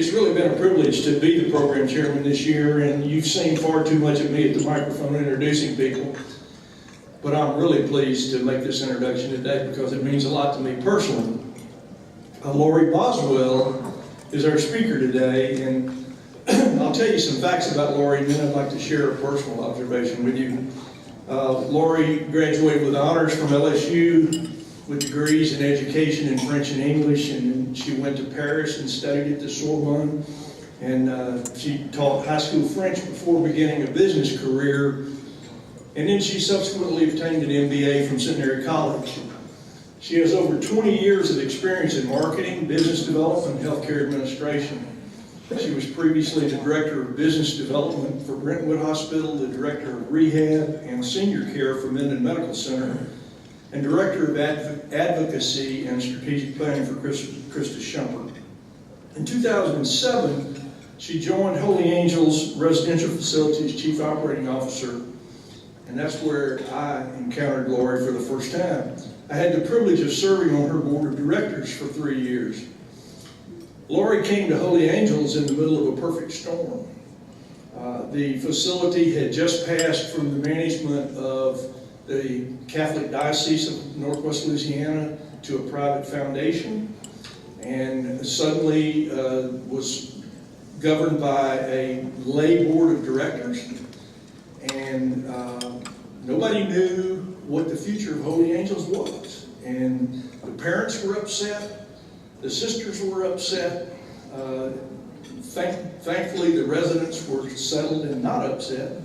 It's really been a privilege to be the program chairman this year, and you've seen far too much of me at the microphone introducing people. But I'm really pleased to make this introduction today because it means a lot to me personally. Laurie Boswell is our speaker today, and I'll tell you some facts about Laurie, and then I'd like to share a personal observation with you. Laurie graduated with honors from LSU with degrees in education in French and English, and she went to Paris and studied at the Sorbonne, and she taught high school French before beginning a business career, and then she subsequently obtained an MBA from Centenary College. She has over 20 years of experience in marketing, business development, and healthcare administration. She was previously the Director of Business Development for Brentwood Hospital, the Director of Rehab and Senior Care for Minden Medical Center, and Director of Advocacy and Strategic Planning for Krista Shumpert. In 2007, she joined Holy Angels Residential Facilities Chief Operating Officer, and that's where I encountered Laurie for the first time. I had the privilege of serving on her board of directors for 3 years. Laurie came to Holy Angels in the middle of a perfect storm. The facility had just passed from the management of the Catholic Diocese of Northwest Louisiana to a private foundation, and suddenly was governed by a lay board of directors, and nobody knew what the future of Holy Angels was. And the parents were upset, the sisters were upset. Thankfully, the residents were settled and not upset.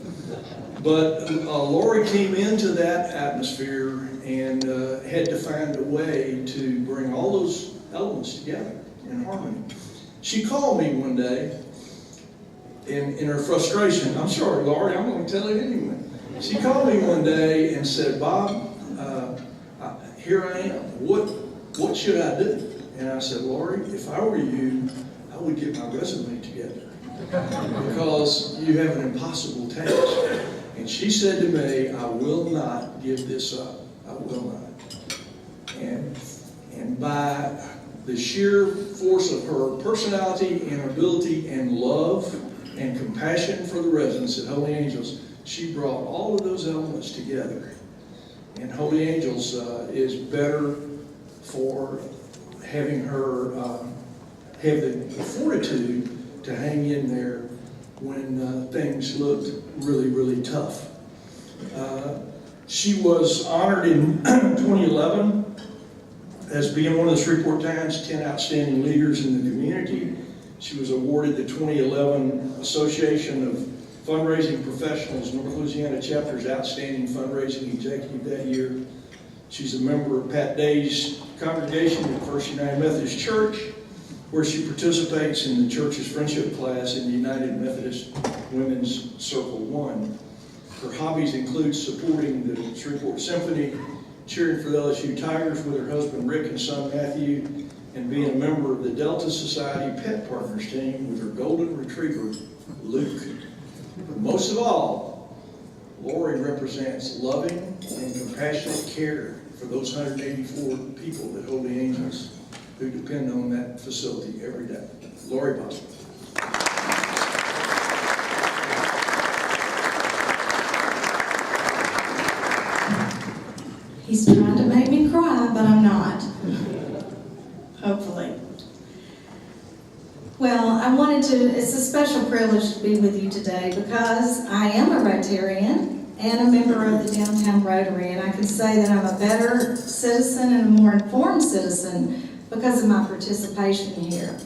But Laurie came into that atmosphere and had to find a way to bring all those elements together in harmony. She called me one day in her frustration. I'm sorry, Laurie, I'm going to tell it anyway. She called me one day and said, "Bob, here I am. What should I do?" And I said, "Laurie, if I were you, I would get my resume together because you have an impossible task." And she said to me, "I will not give this up. I will not." And by the sheer force of her personality and ability and love and compassion for the residents at Holy Angels, she brought all of those elements together. And Holy Angels is better for having her have the fortitude to hang in there when things looked really, really tough. She was honored in 2011 as being one of the Shreveport Times 10 Outstanding Leaders in the Community. She was awarded the 2011 Association of Fundraising Professionals North Louisiana Chapter's Outstanding Fundraising Executive that year. She's a member of Pat Day's congregation at First United Methodist Church, where she participates in the church's friendship class in the United Methodist Women's Circle 1. Her hobbies include supporting the Shreveport Symphony, cheering for the LSU Tigers with her husband Rick and son Matthew, and being a member of the Delta Society Pet Partners team with her golden retriever, Luke. But most of all, Laurie represents loving and compassionate care for those 184 people at Holy Angels who depend on that facility every day. Laurie Boswell. He's trying to make me cry, but I'm not. Hopefully. Well, it's a special privilege to be with you today because I am a Rotarian and a member of the Downtown Rotary, and I can say that I'm a better citizen and a more informed citizen because of my participation here.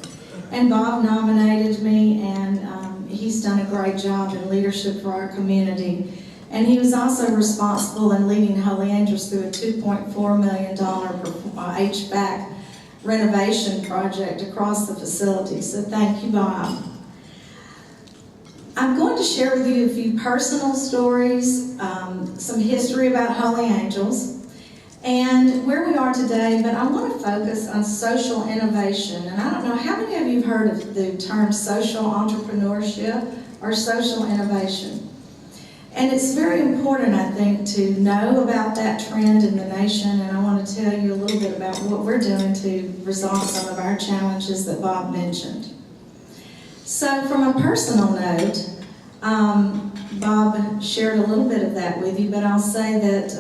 And Bob nominated me, and he's done a great job in leadership for our community. And he was also responsible in leading Holy Angels through a $2.4 million HVAC renovation project across the facility. So thank you, Bob. I'm going to share with you a few personal stories, some history about Holy Angels, and where we are today, but I want to focus on social innovation. And I don't know, how many of you have heard of the term social entrepreneurship or social innovation? And it's very important, I think, to know about that trend in the nation, and I want to tell you a little bit about what we're doing to resolve some of our challenges that Bob mentioned. So from a personal note, Bob shared a little bit of that with you, but I'll say that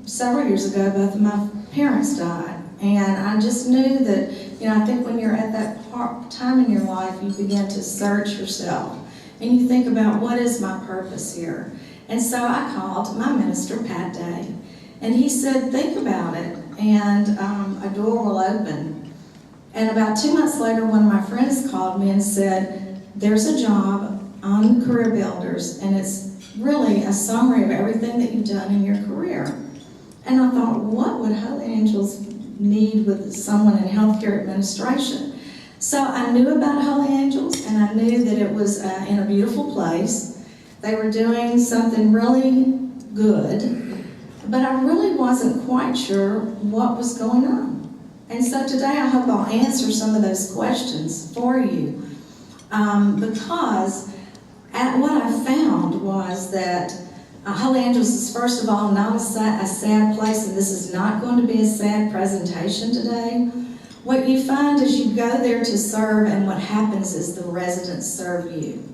several years ago, both of my parents died. And I just knew that, I think when you're at that time in your life, you begin to search yourself. And you think about, what is my purpose here? And so I called my minister, Pat Day, and he said, think about it, and a door will open. And about 2 months later, one of my friends called me and said, there's a job on Career Builders, and it's really a summary of everything that you've done in your career. And I thought, what would Holy Angels need with someone in healthcare administration? So I knew about Holy Angels, and I knew that it was in a beautiful place. They were doing something really good, but I really wasn't quite sure what was going on. And so today I hope I'll answer some of those questions for you, because what I found was that Holy Angels is, first of all, not a sad place, and this is not going to be a sad presentation today. What you find is you go there to serve, and what happens is the residents serve you.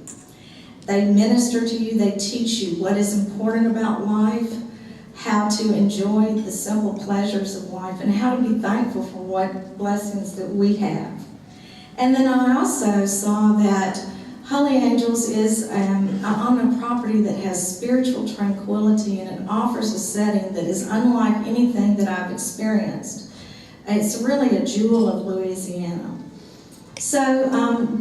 They minister to you, they teach you what is important about life, how to enjoy the simple pleasures of life, and how to be thankful for what blessings that we have. And then I also saw that Holy Angels is on a property that has spiritual tranquility, and it offers a setting that is unlike anything that I've experienced. It's really a jewel of Louisiana. So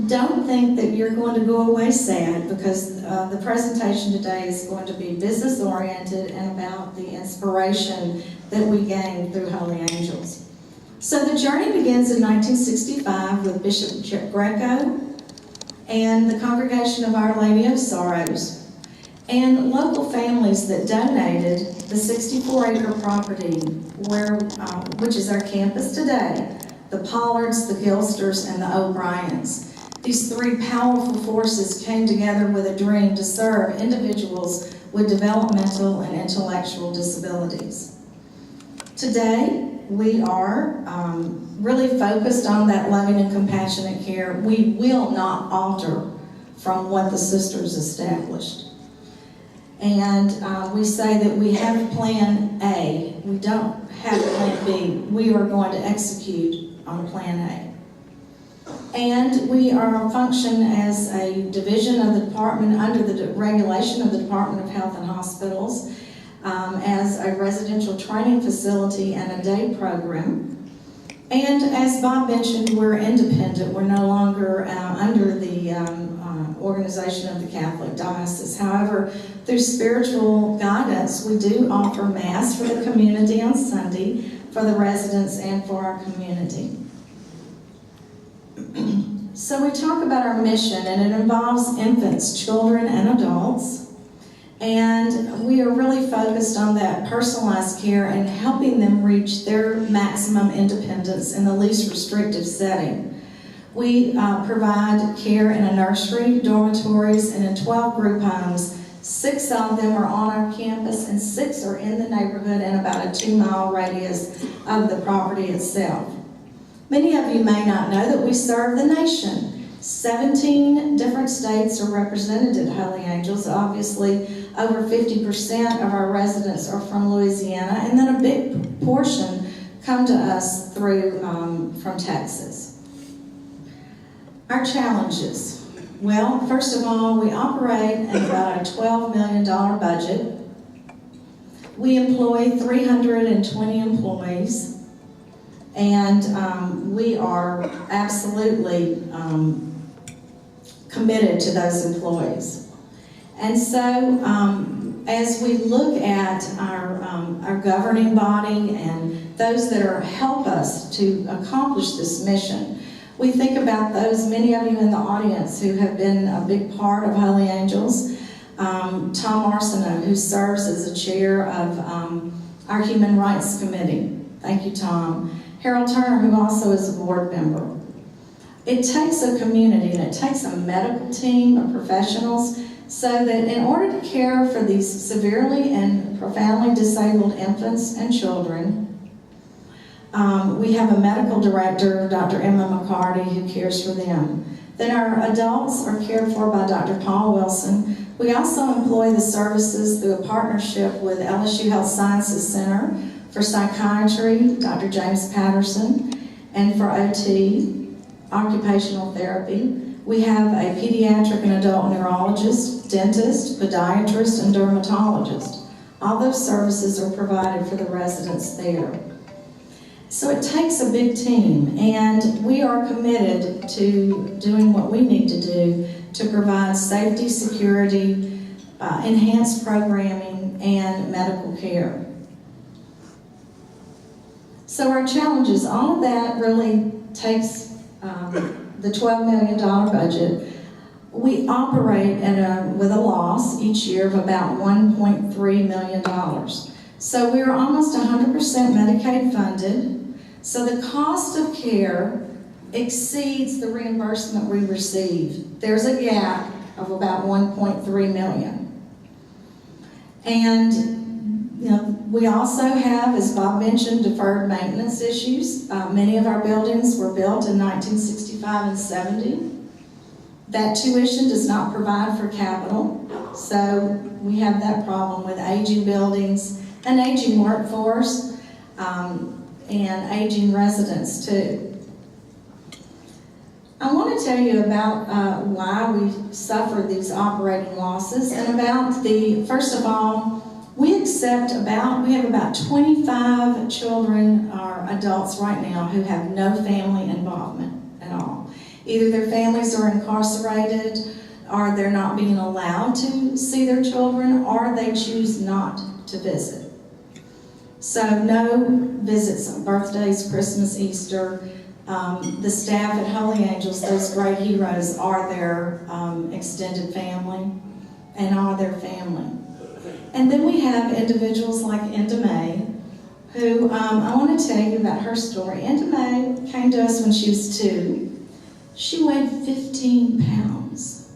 don't think that you're going to go away sad, because the presentation today is going to be business oriented and about the inspiration that we gained through Holy Angels. So the journey begins in 1965 with Bishop Greco and the Congregation of Our Lady of Sorrows, and local families that donated the 64-acre property which is our campus today, the Pollards, the Gilsters, and the O'Briens. These three powerful forces came together with a dream to serve individuals with developmental and intellectual disabilities. Today, we are really focused on that loving and compassionate care. We will not alter from what the sisters established. And we say that we have plan A. We don't have plan B. We are going to execute on plan A. And we are function as a division of the department under the regulation of the Department of Health and Hospitals, as a residential training facility and a day program. And as Bob mentioned, we're independent. We're no longer under the organization of the Catholic Diocese. However, through spiritual guidance, we do offer Mass for the community on Sunday, for the residents and for our community. So we talk about our mission, and it involves infants, children, and adults. And we are really focused on that personalized care and helping them reach their maximum independence in the least restrictive setting. We provide care in a nursery, dormitories, and in 12 group homes. 6 of them are on our campus, and 6 are in the neighborhood in about a 2-mile radius of the property itself. Many of you may not know that we serve the nation. 17 different states are represented at Holy Angels. Obviously, over 50% of our residents are from Louisiana, and then a big portion come to us through from Texas. Our challenges. Well, first of all, we operate at about a $12 million budget. We employ 320 employees, and we are absolutely committed to those employees. And so, as we look at our governing body and those that help us to accomplish this mission, we think about those, many of you in the audience who have been a big part of Holy Angels. Tom Arsenault, who serves as the chair of our Human Rights Committee. Thank you, Tom. Harold Turner, who also is a board member. It takes a community, and it takes a medical team of professionals, so that in order to care for these severely and profoundly disabled infants and children, we have a medical director, Dr. Emma McCarty, who cares for them. Then our adults are cared for by Dr. Paul Wilson. We also employ the services through a partnership with LSU Health Sciences Center for psychiatry, Dr. James Patterson, and for OT, occupational therapy. We have a pediatric and adult neurologist, dentist, podiatrist, and dermatologist. All those services are provided for the residents there. So it takes a big team, and we are committed to doing what we need to do to provide safety, security, enhanced programming, and medical care. So our challenges, all of that really takes the $12 million budget. We operate with a loss each year of about $1.3 million. So we're almost 100% Medicaid funded. So the cost of care exceeds the reimbursement we receive. There's a gap of about $1.3 million. And we also have, as Bob mentioned, deferred maintenance issues. Many of our buildings were built in 1965 and 70. That tuition does not provide for capital, so we have that problem with aging buildings, an aging workforce, and aging residents too. I want to tell you about why we suffer these operating losses, and about first of all, we have about 25 children or adults right now who have no family involvement at all. Either their families are incarcerated, or they're not being allowed to see their children, or they choose not to visit. So no visits on birthdays, Christmas, Easter. The staff at Holy Angels, those great heroes, are their extended family and are their family. And then we have individuals like Enda May, who I want to tell you about her story. Enda May came to us when she was 2. She weighed 15 pounds.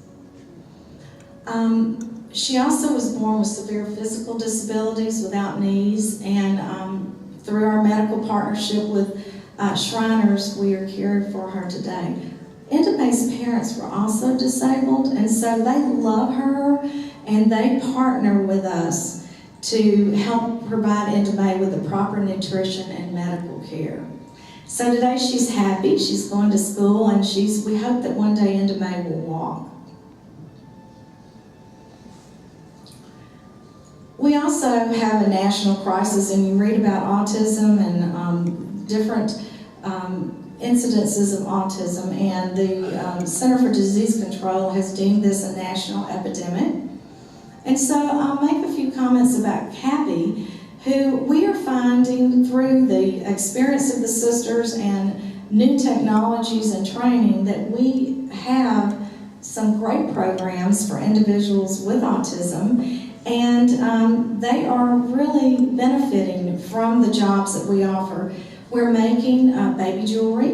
She also was born with severe physical disabilities without knees, and through our medical partnership with Shriners, we are caring for her today. Enda May's parents were also disabled, and so they love her, and they partner with us to help provide Enda May with the proper nutrition and medical care. So today she's happy, she's going to school, and we hope that one day Enda May will walk. We also have a national crisis, and you read about autism and different incidences of autism, and the Center for Disease Control has deemed this a national epidemic. And so I'll make a few comments about CAPI, who we are finding through the experience of the sisters and new technologies and training that we have some great programs for individuals with autism, and they are really benefiting from the jobs that we offer. We're making baby jewelry,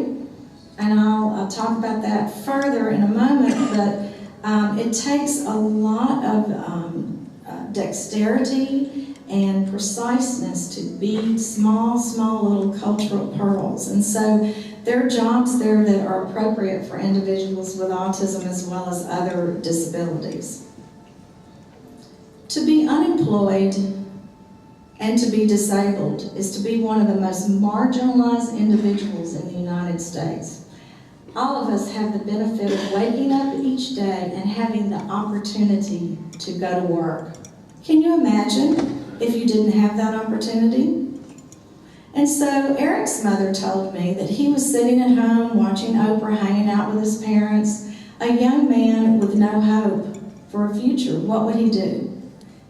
and I'll talk about that further in a moment, but it takes a lot of dexterity and preciseness to bead small little cultural pearls. And so there are jobs there that are appropriate for individuals with autism as well as other disabilities. To be unemployed and to be disabled is to be one of the most marginalized individuals in the United States. All of us have the benefit of waking up each day and having the opportunity to go to work. Can you imagine if you didn't have that opportunity? And so Eric's mother told me that he was sitting at home watching Oprah, hanging out with his parents, a young man with no hope for a future. What would he do?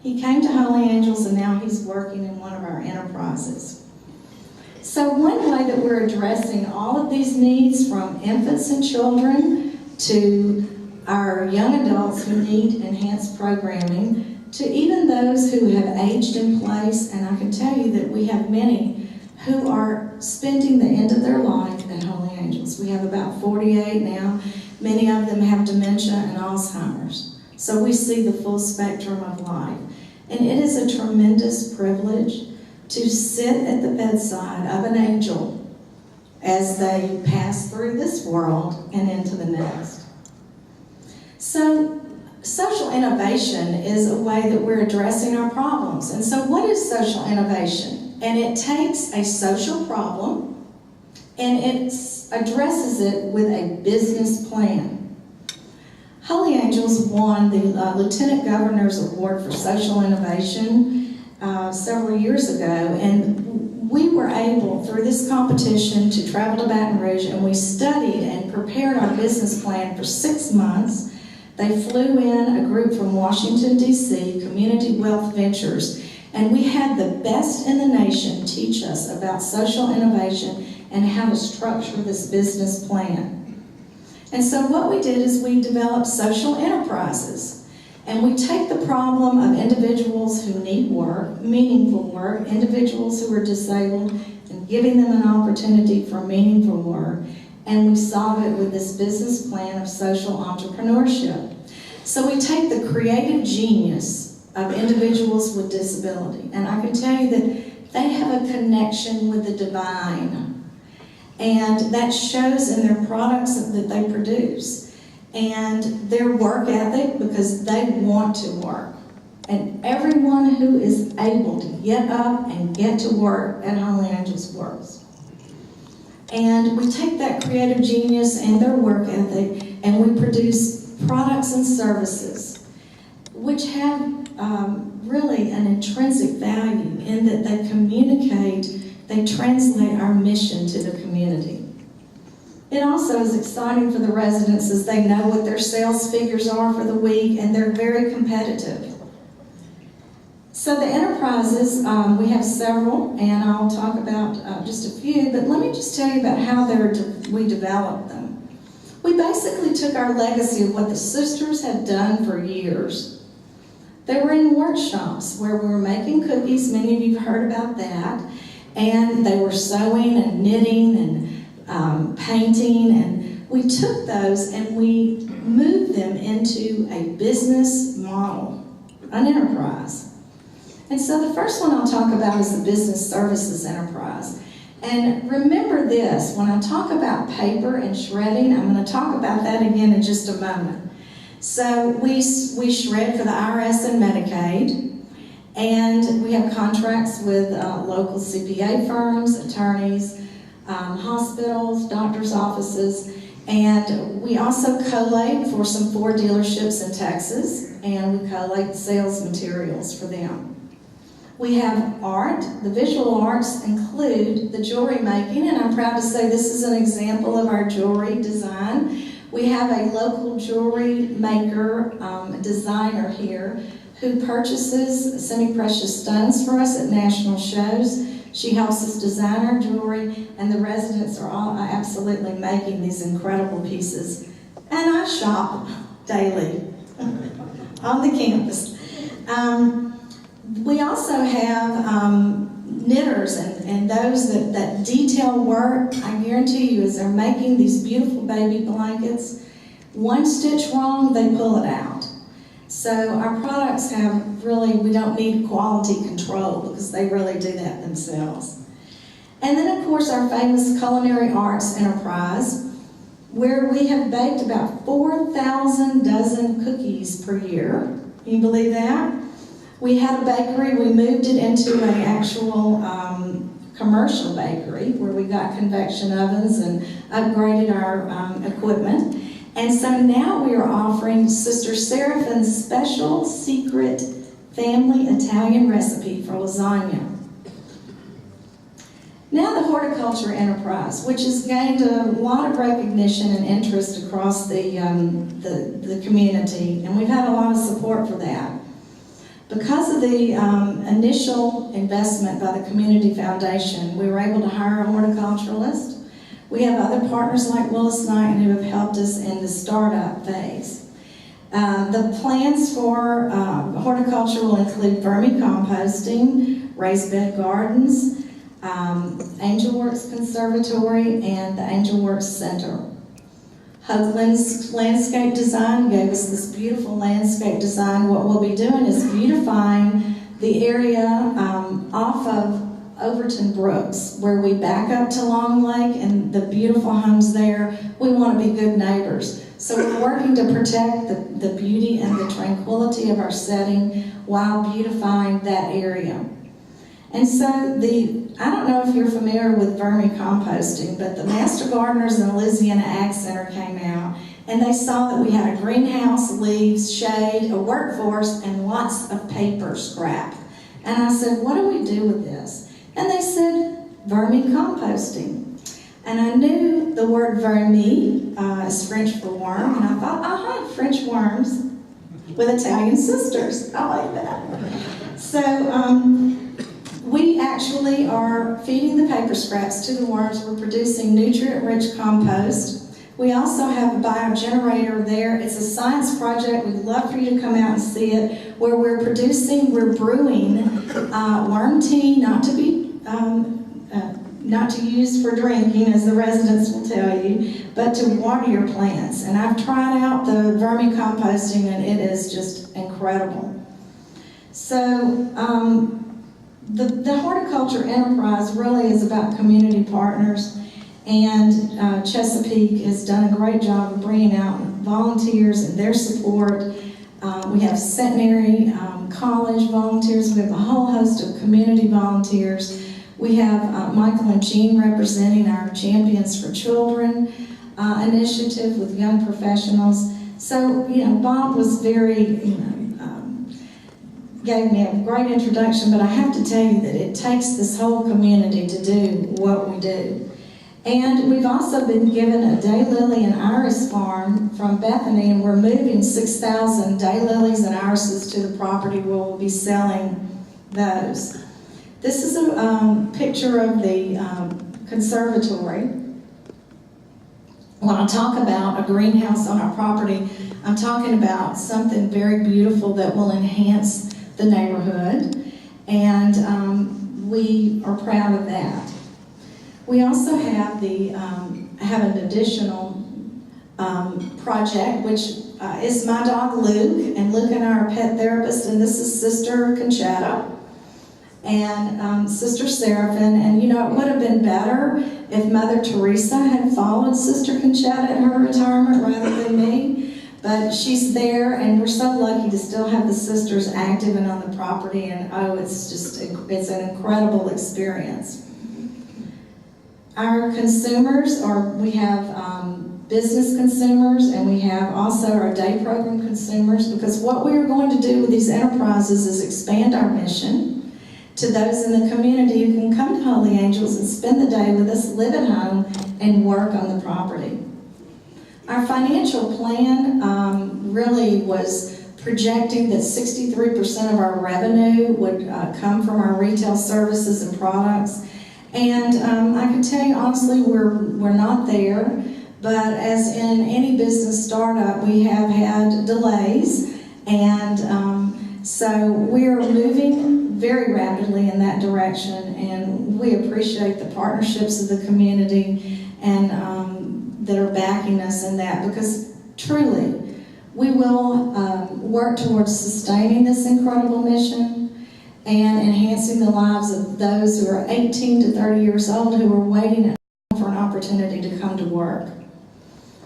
He came to Holy Angels, and now he's working in one of our enterprises. So one way that we're addressing all of these needs, from infants and children to our young adults who need enhanced programming, to even those who have aged in place, and I can tell you that we have many who are spending the end of their life at Holy Angels. We have about 48 now. Many of them have dementia and Alzheimer's. So we see the full spectrum of life. And it is a tremendous privilege to sit at the bedside of an angel as they pass through this world and into the next. social innovation is a way that we're addressing our problems. And so what is social innovation? And it takes a social problem and it addresses it with a business plan. Holy Angels won the Lieutenant Governor's Award for Social Innovation several years ago, and we were able, through this competition, to travel to Baton Rouge, and we studied and prepared our business plan for 6 months. They flew in a group from Washington, D.C., Community Wealth Ventures, and we had the best in the nation teach us about social innovation and how to structure this business plan. And so what we did is we developed social enterprises. And we take the problem of individuals who need work, meaningful work, individuals who are disabled, and giving them an opportunity for meaningful work, and we solve it with this business plan of social entrepreneurship. So we take the creative genius of individuals with disability, and I can tell you that they have a connection with the divine. And that shows in their products that they produce. And their work ethic, because they want to work. And everyone who is able to get up and get to work at Holy Angels works. And we take that creative genius and their work ethic, and we produce products and services which have really an intrinsic value in that they communicate. They translate our mission to the community. It also is exciting for the residents as they know what their sales figures are for the week, and they're very competitive. So the enterprises, we have several, and I'll talk about just a few, but let me just tell you about how we developed them. We basically took our legacy of what the sisters had done for years. They were in workshops where we were making cookies. Many of you have heard about that. And they were sewing and knitting and painting, and we took those and we moved them into a business model, an enterprise. And so the first one I'll talk about is the business services enterprise. And remember this, when I talk about paper and shredding, I'm going to talk about that again in just a moment. So we shred for the IRS and Medicaid. And we have contracts with local CPA firms, attorneys, hospitals, doctors' offices, and we also collate for some Ford dealerships in Texas, and we collate sales materials for them. We have art. The visual arts include the jewelry making, and I'm proud to say this is an example of our jewelry design. We have a local jewelry maker, designer here, who purchases semi-precious stones for us at national shows. She helps us design our jewelry, and the residents are all absolutely making these incredible pieces. And I shop daily on the campus. We also have knitters and those that detail work. I guarantee you, as they're making these beautiful baby blankets, one stitch wrong, they pull it out. So our products have really, we don't need quality control because they really do that themselves. And then of course our famous culinary arts enterprise, where we have baked about 4,000 dozen cookies per year. Can you believe that? We had a bakery, we moved it into an actual commercial bakery where we got convection ovens and upgraded our equipment. And so now we are offering Sister Seraphine's special secret family Italian recipe for lasagna. Now the horticulture enterprise, which has gained a lot of recognition and interest across the community, and we've had a lot of support for that. Because of the initial investment by the Community Foundation, we were able to hire a horticulturalist. We have other partners like Willis Knight who have helped us in the startup phase. The plans for horticulture will include vermicomposting, raised bed gardens, Angelworks Conservatory, and the Angelworks Center. Hoagland's Landscape Design gave us this beautiful landscape design. What we'll be doing is beautifying the area off of Overton Brooks, where we back up to Long Lake and the beautiful homes there. We want to be good neighbors. So we're working to protect the beauty and the tranquility of our setting while beautifying that area. And so I don't know if you're familiar with vermicomposting, but the Master Gardeners in the Louisiana Ag Center came out and they saw that we had a greenhouse, leaves, shade, a workforce, and lots of paper scrap. And I said, what do we do with this? And they said, vermicomposting. And I knew the word vermi is French for worm, and I thought, French worms with Italian sisters. I like that. So we actually are feeding the paper scraps to the worms. We're producing nutrient-rich compost. We also have a biogenerator there. It's a science project. We'd love for you to come out and see it, where we're brewing worm tea, not to use for drinking, as the residents will tell you, but to water your plants. And I've tried out the vermicomposting, and it is just incredible. So the horticulture enterprise really is about community partners, and Chesapeake has done a great job of bringing out volunteers and their support. We have Centenary College volunteers. We have a whole host of community volunteers. We have Michael and Jean representing our Champions for Children initiative with young professionals. So, Bob was very, gave me a great introduction, but I have to tell you that it takes this whole community to do what we do. And we've also been given a daylily and iris farm from Bethany, and we're moving 6,000 daylilies and irises to the property where we'll be selling those. This is a picture of the conservatory. When I talk about a greenhouse on our property, I'm talking about something very beautiful that will enhance the neighborhood, and we are proud of that. We also have have an additional project, which is my dog Luke, and Luke and I are pet therapists, and this is Sister Conchetta and Sister Seraphim. And it would have been better if Mother Teresa had followed Sister Conchetta in her retirement rather than me. But she's there, and we're so lucky to still have the sisters active and on the property, and it's an incredible experience. Our consumers we have business consumers, and we have also our day program consumers, because what we are going to do with these enterprises is expand our mission to those in the community who can come to Holy Angels and spend the day with us, live at home, and work on the property. Our financial plan really was projecting that 63% of our revenue would come from our retail services and products. And I can tell you honestly, we're not there, but as in any business startup, we have had delays, and so we're moving very rapidly in that direction, and we appreciate the partnerships of the community and that are backing us in that, because truly, we will work towards sustaining this incredible mission and enhancing the lives of those who are 18 to 30 years old who are waiting at home for an opportunity to come to work.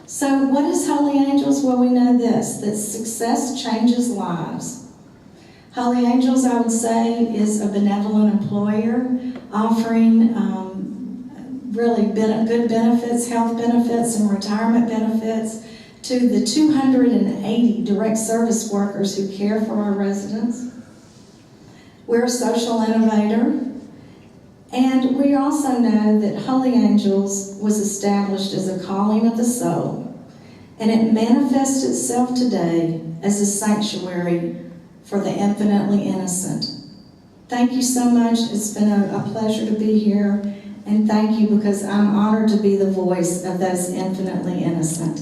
So what is Holy Angels? Well, we know this, that success changes lives. Holy Angels, I would say, is a benevolent employer offering really good benefits, health benefits, and retirement benefits to the 280 direct service workers who care for our residents. We're a social innovator, and we also know that Holy Angels was established as a calling of the soul, and it manifests itself today as a sanctuary for the infinitely innocent. Thank you so much. It's been a pleasure to be here, and thank you because I'm honored to be the voice of those infinitely innocent.